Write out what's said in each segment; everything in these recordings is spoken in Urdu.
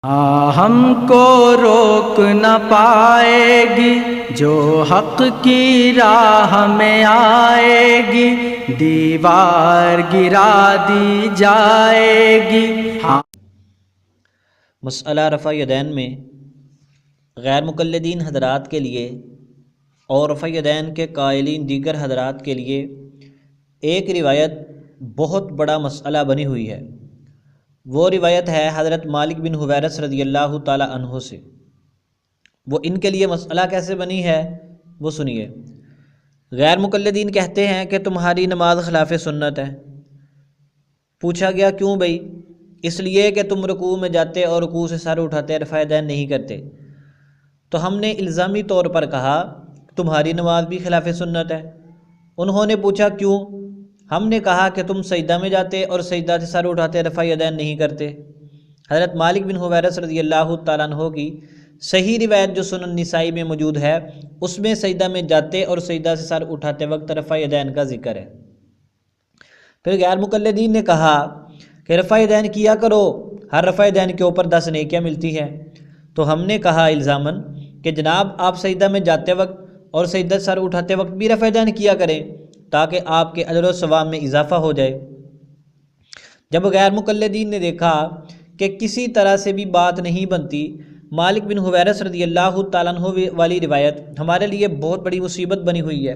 ہم کو روک نہ پائے گی جو حق کی راہ میں آئے گی، دیوار گرا دی جائے گی۔ مسئلہ رفع یدین میں غیر مقلدین حضرات کے لیے اور رفع یدین کے قائلین دیگر حضرات کے لیے ایک روایت بہت بڑا مسئلہ بنی ہوئی ہے۔ وہ روایت ہے حضرت مالک بن حویرث رضی اللہ تعالی عنہ سے۔ وہ ان کے لیے مسئلہ کیسے بنی ہے وہ سنیے۔ غیر مقلدین کہتے ہیں کہ تمہاری نماز خلاف سنت ہے۔ پوچھا گیا کیوں بھائی؟ اس لیے کہ تم رکوع میں جاتے اور رکوع سے سر اٹھاتے رفع یدین نہیں کرتے۔ تو ہم نے الزامی طور پر کہا تمہاری نماز بھی خلاف سنت ہے۔ انہوں نے پوچھا کیوں؟ ہم نے کہا کہ تم سجدہ میں جاتے اور سجدہ سے سر اٹھاتے رفع یدین نہیں کرتے۔ حضرت مالک بن حویرث رضی اللہ تعالیٰ عنہ کی صحیح روایت جو سنن نسائی میں موجود ہے اس میں سجدہ میں جاتے اور سجدہ سے سر اٹھاتے وقت رفع یدین کا ذکر ہے۔ پھر غیر مقلدین نے کہا کہ رفع یدین کیا کرو، ہر رفع یدین کے اوپر 10 نیکیاں ملتی ہیں۔ تو ہم نے کہا الزاماً کہ جناب آپ سجدہ میں جاتے وقت اور سجدہ سر اٹھاتے وقت بھی رفع یدین کیا کریں تاکہ آپ کے اجر و ثواب میں اضافہ ہو جائے۔ جب غیر مقلدین نے دیکھا کہ کسی طرح سے بھی بات نہیں بنتی، مالک بن حویرث رضی اللہ تعالیٰ عنہ والی روایت ہمارے لیے بہت بڑی مصیبت بنی ہوئی ہے۔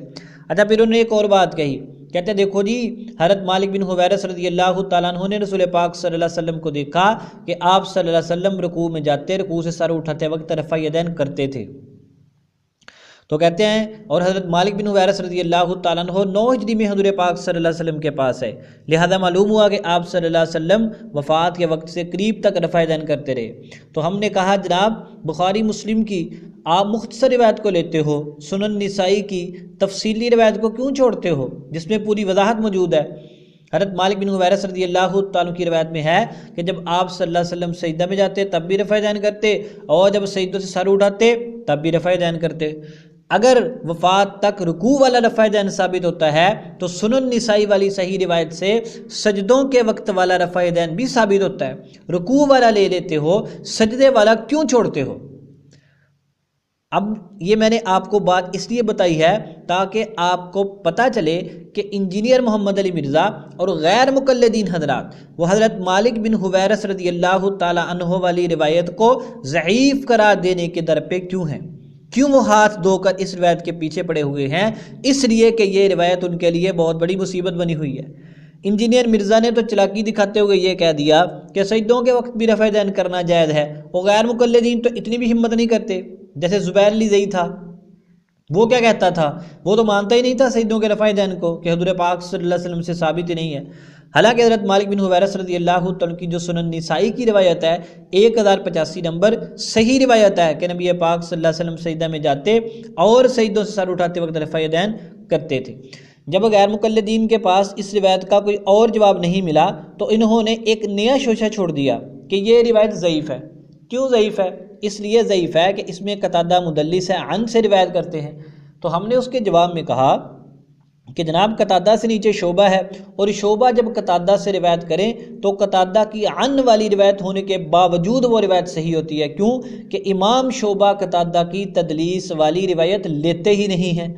اچھا پھر انہوں نے ایک اور بات کہی، کہتے ہیں دیکھو جی حضرت مالک بن حویرث رضی اللہ تعالیٰ عنہ نے رسول پاک صلی اللہ علیہ وسلم کو دیکھا کہ آپ صلی اللہ علیہ وسلم رکوع میں جاتے رکوع سے سر اٹھاتے وقت رفع یدین کرتے تھے۔ تو کہتے ہیں اور حضرت مالک بن حویرث رضی اللہ تعالیٰ عنہ 9 ہجری میں حضور پاک صلی اللہ علیہ وسلم کے پاس ہے، لہذا معلوم ہوا کہ آپ صلی اللہ علیہ وسلم وفات کے وقت سے قریب تک رفع یدین کرتے رہے۔ تو ہم نے کہا جناب بخاری مسلم کی آپ مختصر روایت کو لیتے ہو، سنن نسائی کی تفصیلی روایت کو کیوں چھوڑتے ہو جس میں پوری وضاحت موجود ہے؟ حضرت مالک بن حویرث رضی اللہ تعالیٰ کی روایت میں ہے کہ جب آپ صلی اللہ علیہ وسلم سجدہ میں جاتے تب بھی رفع یدین کرتے اور جب سجدوں سے سر اٹھاتے تب بھی رفع یدین کرتے۔ اگر وفات تک رکوع والا رفع یدین ثابت ہوتا ہے تو سنن نسائی والی صحیح روایت سے سجدوں کے وقت والا رفع یدین بھی ثابت ہوتا ہے۔ رکوع والا لے لیتے ہو، سجدے والا کیوں چھوڑتے ہو؟ اب یہ میں نے آپ کو بات اس لیے بتائی ہے تاکہ آپ کو پتہ چلے کہ انجینئر محمد علی مرزا اور غیر مقلدین حضرات وہ حضرت مالک بن حویرث رضی اللہ تعالی عنہ والی روایت کو ضعیف قرار دینے کے در پہ کیوں ہیں، کیوں وہ ہاتھ دھو کر اس روایت کے پیچھے پڑے ہوئے ہیں؟ اس لیے کہ یہ روایت ان کے لیے بہت بڑی مصیبت بنی ہوئی ہے۔ انجینئر مرزا نے تو چلاکی دکھاتے ہوئے یہ کہہ دیا کہ سجدوں کے وقت بھی رفع یدین کرنا جائز ہے، وہ غیر مقلدین تو اتنی بھی ہمت نہیں کرتے۔ جیسے زبیر علی زئی تھا، وہ کیا کہتا تھا؟ وہ تو مانتا ہی نہیں تھا سجدوں کے رفع یدین کو کہ حضور پاک صلی اللہ علیہ وسلم سے ثابت ہی نہیں ہے۔ حالانکہ حضرت مالک بن حویرث رضی اللہ تعالیٰ کی جو سنن نسائی کی روایت ہے 1085 نمبر صحیح روایت ہے کہ نبی پاک صلی اللہ علیہ وسلم سجدہ میں جاتے اور سجدوں سے سر اٹھاتے وقت رفع یدین کرتے تھے۔ جب غیر مقلدین کے پاس اس روایت کا کوئی اور جواب نہیں ملا تو انہوں نے ایک نیا شوشہ چھوڑ دیا کہ یہ روایت ضعیف ہے۔ کیوں ضعیف ہے؟ اس لیے ضعیف ہے کہ اس میں قتادہ مدلس عن سے روایت کرتے ہیں۔ تو ہم نے اس کے جواب میں کہا کہ جناب قتادہ سے نیچے شعبہ ہے اور شعبہ جب قتادہ سے روایت کریں تو قتادہ کی عن والی روایت ہونے کے باوجود وہ روایت صحیح ہوتی ہے۔ کیوں کہ امام شعبہ قتادہ کی تدلیس والی روایت لیتے ہی نہیں ہیں۔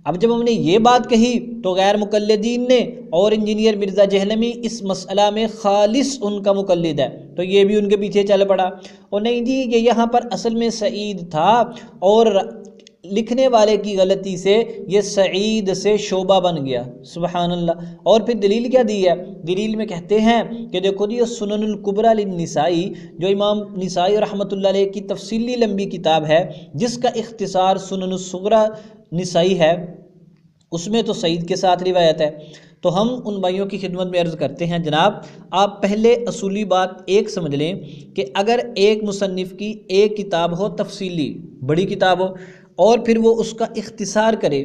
اب جب ہم نے یہ بات کہی تو غیر مقلدین نے اور انجینئر مرزا جہلمی اس مسئلہ میں خالص ان کا مقلد ہے تو یہ بھی ان کے پیچھے چل پڑا، اور نہیں جی یہ یہاں پر اصل میں سعید تھا اور لکھنے والے کی غلطی سے یہ سعید سے شعبہ بن گیا۔ سبحان اللہ۔ اور پھر دلیل کیا دی ہے؟ دلیل میں کہتے ہیں کہ دیکھو جی سنن الکبریٰ للنسائی جو امام نسائی رحمۃ اللہ علیہ کی تفصیلی لمبی کتاب ہے جس کا اختصار سنن الصغریٰ نسائی ہے، اس میں تو سعید کے ساتھ روایت ہے۔ تو ہم ان بھائیوں کی خدمت میں عرض کرتے ہیں جناب آپ پہلے اصولی بات ایک سمجھ لیں کہ اگر ایک مصنف کی ایک کتاب ہو تفصیلی بڑی کتاب ہو اور پھر وہ اس کا اختصار کرے،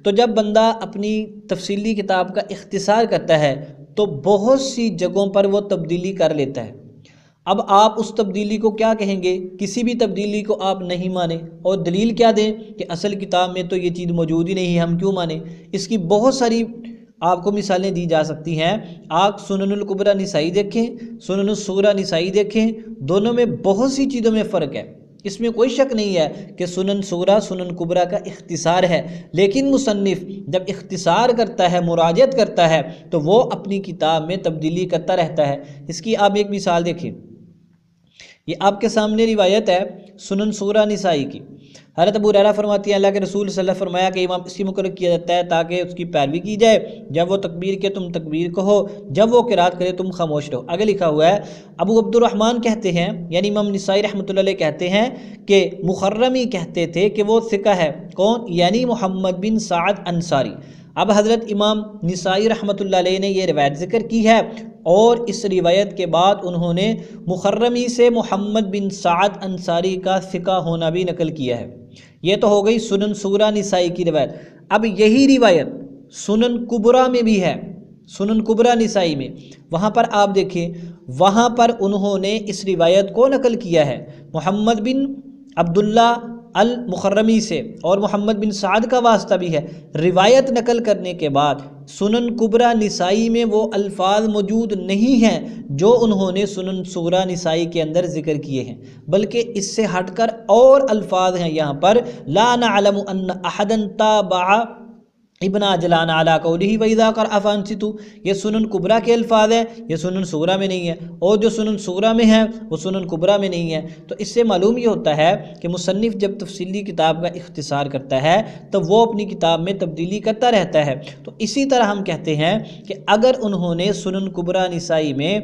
تو جب بندہ اپنی تفصیلی کتاب کا اختصار کرتا ہے تو بہت سی جگہوں پر وہ تبدیلی کر لیتا ہے۔ اب آپ اس تبدیلی کو کیا کہیں گے؟ کسی بھی تبدیلی کو آپ نہیں مانیں اور دلیل کیا دیں کہ اصل کتاب میں تو یہ چیز موجود ہی نہیں ہے، ہم کیوں مانیں؟ اس کی بہت ساری آپ کو مثالیں دی جا سکتی ہیں۔ آپ سنن الکبریٰ نسائی دیکھیں، سنن الصغریٰ نسائی دیکھیں، دونوں میں بہت سی چیزوں میں فرق ہے، اس میں کوئی شک نہیں ہے کہ سنن صغریٰ سنن کبریٰ کا اختصار ہے، لیکن مصنف جب اختصار کرتا ہے، مراجعت کرتا ہے، تو وہ اپنی کتاب میں تبدیلی کرتا رہتا ہے۔ اس کی آپ ایک مثال دیکھیں، یہ آپ کے سامنے روایت ہے سنن صغریٰ نسائی کی۔ حضرت ابو ہریرہ فرماتی ہیں اللہ کے رسول صلی اللہ علیہ وسلم فرمایا کہ امام اس لیے مقرر کیا جاتا ہے تاکہ اس کی پیروی کی جائے، جب وہ تکبیر کے تم تکبیر کہو، جب وہ قرات کرے تم خاموش رہو۔ آگے لکھا ہوا ہے ابو عبد الرحمن کہتے ہیں، یعنی امام نسائی رحمۃ اللہ علیہ کہتے ہیں کہ مخرمی کہتے تھے کہ وہ ثقہ ہے، کون؟ یعنی محمد بن سعد انصاری۔ اب حضرت امام نسائی رحمۃ اللہ علیہ نے یہ روایت ذکر کی ہے، اور اس روایت کے بعد انہوں نے مخرمی سے محمد بن سعد انصاری کا ثقہ ہونا بھی نقل کیا ہے۔ یہ تو ہو گئی سنن صغریٰ نسائی کی روایت۔ اب یہی روایت سنن کبریٰ میں بھی ہے، سنن کبریٰ نسائی میں، وہاں پر آپ دیکھیں، وہاں پر انہوں نے اس روایت کو نقل کیا ہے محمد بن عبداللہ المخرمی سے، اور محمد بن سعد کا واسطہ بھی ہے۔ روایت نقل کرنے کے بعد سنن کبریٰ نسائی میں وہ الفاظ موجود نہیں ہیں جو انہوں نے سنن صغریٰ نسائی کے اندر ذکر کیے ہیں، بلکہ اس سے ہٹ کر اور الفاظ ہیں یہاں پر، لا نعلم ان احدا تابع ابن عجلان علی قولہ وَإِذَا قَرَأَ فَأَنصِتُوا، یہ سنن کبریٰ کے الفاظ ہیں، یہ سنن صغریٰ میں نہیں ہے، اور جو سنن صغریٰ میں ہے وہ سنن کبریٰ میں نہیں ہے۔ تو اس سے معلوم یہ ہوتا ہے کہ مصنف جب تفصیلی کتاب کا اختصار کرتا ہے تو وہ اپنی کتاب میں تبدیلی کرتا رہتا ہے۔ تو اسی طرح ہم کہتے ہیں کہ اگر انہوں نے سنن کبریٰ نسائی میں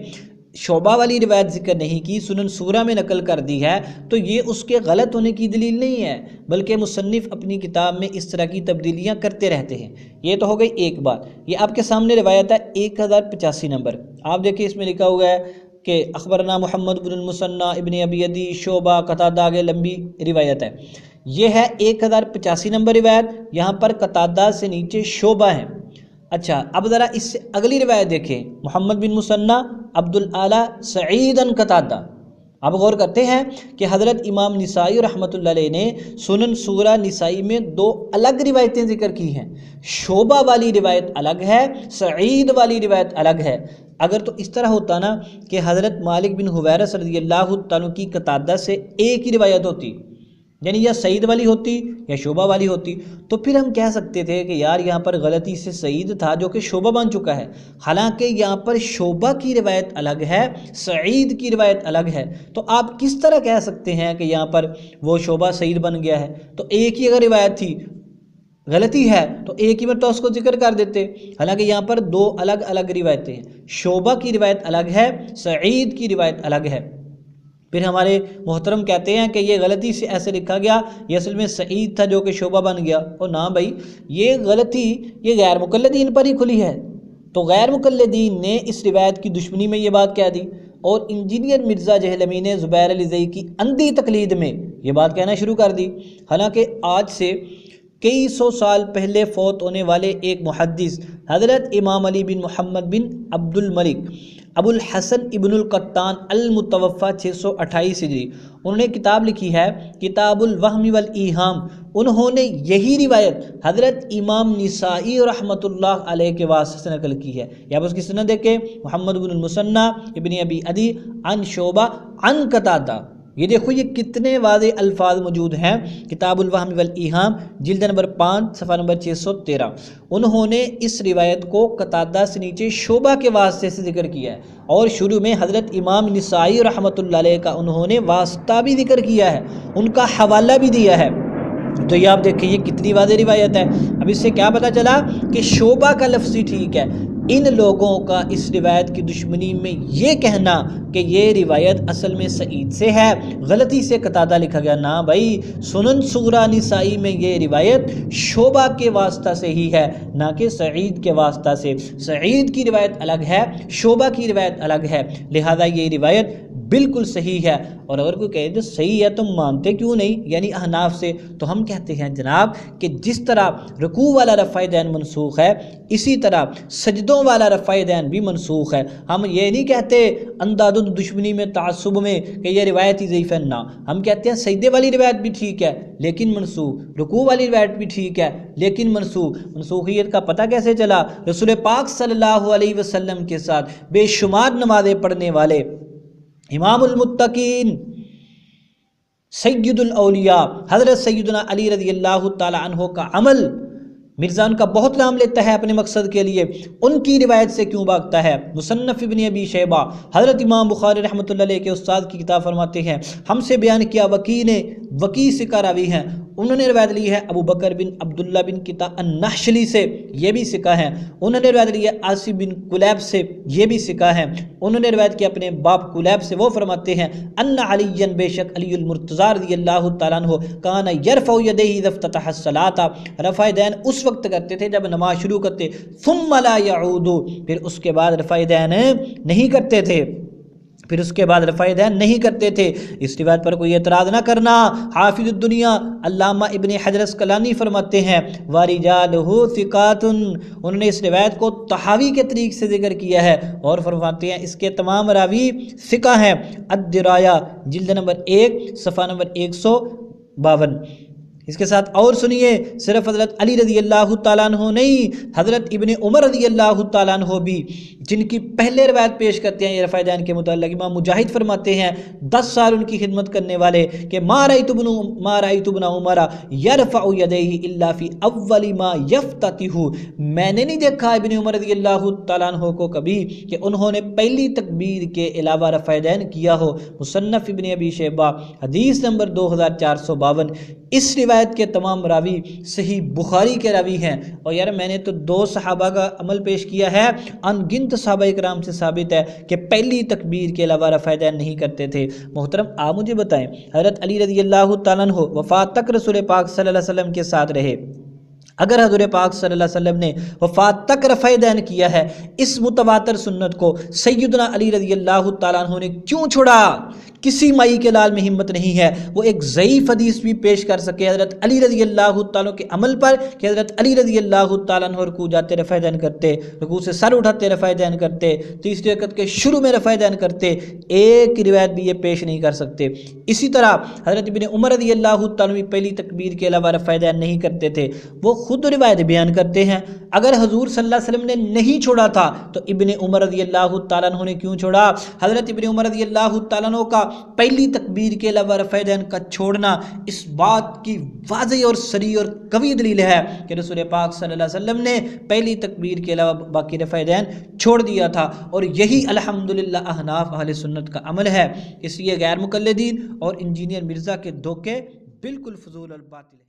شعبہ والی روایت ذکر نہیں کی، سنن صغریٰ میں نقل کر دی ہے، تو یہ اس کے غلط ہونے کی دلیل نہیں ہے، بلکہ مصنف اپنی کتاب میں اس طرح کی تبدیلیاں کرتے رہتے ہیں۔ یہ تو ہو گئی ایک بات۔ یہ آپ کے سامنے روایت ہے 1085 نمبر، آپ دیکھیں اس میں لکھا ہوا ہے کہ اخبرنا محمد بن المثنى ابن ابی عدی شعبہ قتادہ، آگے لمبی روایت ہے۔ یہ ہے 1085 نمبر روایت، یہاں پر قتادہ سے نیچے شعبہ ہیں۔ اچھا، اب ذرا اس سے اگلی روایت دیکھیں، محمد بن مثنى عبد الاعلیٰ سعید قتادہ۔ اب غور کرتے ہیں کہ حضرت امام نسائی رحمۃ اللہ علیہ نے سنن صغریٰ نسائی میں دو الگ روایتیں ذکر کی ہیں، شعبہ والی روایت الگ ہے، سعید والی روایت الگ ہے۔ اگر تو اس طرح ہوتا نا کہ حضرت مالک بن حویرث رضی اللہ تعالیٰ کی قتادہ سے ایک ہی روایت ہوتی، یعنی یا سعید والی ہوتی یا شعبہ والی ہوتی، تو پھر ہم کہہ سکتے تھے کہ یار یہاں پر غلطی سے سعید تھا جو کہ شعبہ بن چکا ہے، حالانکہ یہاں پر شعبہ کی روایت الگ ہے، سعید کی روایت الگ ہے۔ تو آپ کس طرح کہہ سکتے ہیں کہ یہاں پر وہ شعبہ سعید بن گیا ہے؟ تو ایک ہی اگر روایت تھی، غلطی ہے تو ایک ہی مرتبہ اس کو ذکر کر دیتے، حالانکہ یہاں پر دو الگ الگ روایتیں ہیں، شعبہ کی روایت الگ ہے، سعید کی روایت الگ ہے۔ پھر ہمارے محترم کہتے ہیں کہ یہ غلطی سے ایسے لکھا گیا، یہ اصل میں سعید تھا جو کہ شعبہ بن گیا، اور نہ بھائی، یہ غلطی یہ غیر مقلدین پر ہی کھلی ہے۔ تو غیر مقلدین نے اس روایت کی دشمنی میں یہ بات کہہ دی، اور انجینئر مرزا جہلمی نے زبیر علی زئی کی اندھی تقلید میں یہ بات کہنا شروع کر دی، حالانکہ آج سے کئی سو سال پہلے فوت ہونے والے ایک محدث حضرت امام علی بن محمد بن عبد الملک ابو الحسن ابن القطان المتوفى 628 ہجری، انہوں نے کتاب لکھی ہے کتاب الوہم والایہام، انہوں نے یہی روایت حضرت امام نسائی رحمۃ اللہ علیہ کے واسطے سے نقل کی ہے۔ یا بس کی سند دیکھیں، محمد بن المثنى ابن ابی عدی عن شعبہ عن قتادہ، یہ دیکھو یہ کتنے واضح الفاظ موجود ہیں، کتاب الوہم والایہام جلد نمبر 5 صفحہ نمبر 613۔ انہوں نے اس روایت کو قتادہ سے نیچے شعبہ کے واسطے سے ذکر کیا ہے، اور شروع میں حضرت امام نسائی رحمۃ اللہ علیہ کا انہوں نے واسطہ بھی ذکر کیا ہے، ان کا حوالہ بھی دیا ہے۔ تو یہ آپ دیکھیں یہ کتنی واضح روایت ہے۔ اب اس سے کیا پتہ چلا کہ شعبہ کا لفظی ٹھیک ہے۔ ان لوگوں کا اس روایت کی دشمنی میں یہ کہنا کہ یہ روایت اصل میں سعید سے ہے، غلطی سے قتادہ لکھا گیا، نہ بھائی، سنن صغریٰ نسائی میں یہ روایت شعبہ کے واسطہ سے ہی ہے، نہ کہ سعید کے واسطہ سے۔ سعید کی روایت الگ ہے، شعبہ کی روایت الگ ہے، لہذا یہ روایت بالکل صحیح ہے، اور اگر کوئی کہے تو صحیح ہے تم مانتے کیوں نہیں، یعنی احناف سے، تو ہم کہتے ہیں جناب کہ جس طرح رکوع والا رفع دین منسوخ ہے، اسی طرح سجدوں والا رفع دین بھی منسوخ ہے۔ ہم یہ نہیں کہتے اندھادھند دشمنی میں تعصب میں کہ یہ روایت ہی ضعیف ہے، نہ، ہم کہتے ہیں سجدے والی روایت بھی ٹھیک ہے لیکن منسوخ، رکوع والی روایت بھی ٹھیک ہے لیکن منسوخ۔ منسوخیت کا پتہ کیسے چلا؟ رسول پاک صلی اللہ علیہ وسلم کے ساتھ بے شمار نمازیں پڑھنے والے امام المتقین سید الاولیاء حضرت سیدنا علی رضی اللہ تعالی عنہ کا عمل، مرزا ان کا بہت نام لیتا ہے اپنے مقصد کے لیے، ان کی روایت سے کیوں بھاگتا ہے؟ مصنف ابن ابی شیبہ حضرت امام بخاری رحمۃ اللہ علیہ کے استاد کی کتاب فرماتے ہیں ہم سے بیان کیا وکی ثقہ راوی ہیں، انہوں نے روایت لی ہے ابو بکر بن عبداللہ بن کتا النحشلی سے، یہ بھی ثقہ ہیں، انہوں نے روایت لی ہے عاصم بن کلیب سے، یہ بھی ثقہ ہیں، انہوں نے روایت کیا اپنے باپ کلیب سے، وہ فرماتے ہیں ان علی بے شک علی المرتضی رضی اللہ تعالیٰ عنہ کان یرفع یدیہ اذا افتتح الصلاۃ، رفع دین اس وقت کرتے تھے جب نماز شروع کرتے، ثم لا یعود، پھر اس کے بعد رفع دین نہیں کرتے تھے، پھر اس کے بعد رفع دین نہیں کرتے تھے۔ اس روایت پر کوئی اعتراض نہ کرنا۔ حافظ الدنیا علامہ ابن حجر اسقلانی فرماتے ہیں وَرِجَالُهُ ثِقَاتٌ، انہوں نے اس روایت کو طحاوی کے طریق سے ذکر کیا ہے اور فرماتے ہیں اس کے تمام راوی ثقہ ہیں۔ الدرایا جلد نمبر 1 صفحہ نمبر 152۔ اس کے ساتھ اور سنیے، صرف حضرت علی رضی اللہ تعالیٰ عنہ نہیں، حضرت ابن عمر رضی اللہ تعالیٰ عنہ بھی جن کی پہلے روایت پیش کرتے ہیں یہ رفع دین کے متعلق، امام مجاہد فرماتے ہیں 10 سال ان کی خدمت کرنے والے کہ ما رأیت ابن عمر یرفع یدیہ الا فی اول ما یفتتح، میں نے نہیں دیکھا ابن عمر رضی اللہ تعالیٰ عنہ کو کبھی کہ انہوں نے پہلی تکبیر کے علاوہ رفع دین کیا ہو۔ مصنف ابن ابی شیبہ حدیث نمبر 2452۔ اس روایت کے تمام راوی صحیح بخاری کے راوی ہیں، اور یار میں نے تو 2 صحابہ کا عمل پیش کیا ہے، ان گنت صحابہ اکرام سے ثابت ہے کہ پہلی تکبیر کے علاوہ رفع دین نہیں کرتے تھے۔ محترم آپ مجھے بتائیں، حضرت علی رضی اللہ تعالیٰ عنہ وفات تک رسول پاک صلی اللہ علیہ وسلم کے ساتھ رہے، اگر حضور پاک صلی اللہ علیہ وسلم نے وفات تک رفع دین کیا ہے، اس متواتر سنت کو سیدنا علی رضی اللہ تعالیٰ عنہ نے کیوں چھوڑا؟ کسی مائی کے لال میں ہمت نہیں ہے وہ ایک ضعیف حدیث بھی پیش کر سکے حضرت علی رضی اللہ تعالیٰ کے عمل پر کہ حضرت علی رضی اللہ تعالیٰ عنہ رکوع جاتے رفع دین کرتے، رکوع سے سر اٹھاتے رفع دین کرتے، تیسری رکعت کے شروع میں رفع دین کرتے، ایک روایت بھی یہ پیش نہیں کر سکتے۔ اسی طرح حضرت ابن عمر رضی اللہ تعالیٰ بھی پہلی تکبیر کے علاوہ رفع دین نہیں کرتے تھے، وہ خود روایت بیان کرتے ہیں اگر حضور صلی اللہ علیہ وسلم نے نہیں چھوڑا تھا تو ابن عمر رضی اللہ تعالیٰ عنہ نے کیوں چھوڑا؟ حضرت ابن عمر رضی اللہ تعالیٰ عنہ کا پہلی تکبیر کے علاوہ رفع دین کا چھوڑنا اس بات کی واضح اور صریح اور قوی دلیل ہے کہ رسول پاک صلی اللہ علیہ وسلم نے پہلی تکبیر کے علاوہ باقی رفع دین چھوڑ دیا تھا، اور یہی الحمدللہ احناف اہل سنت کا عمل ہے۔ اس لیے غیر مقلدین اور انجینئر مرزا کے دھوکے بالکل فضول اور باطل ہیں۔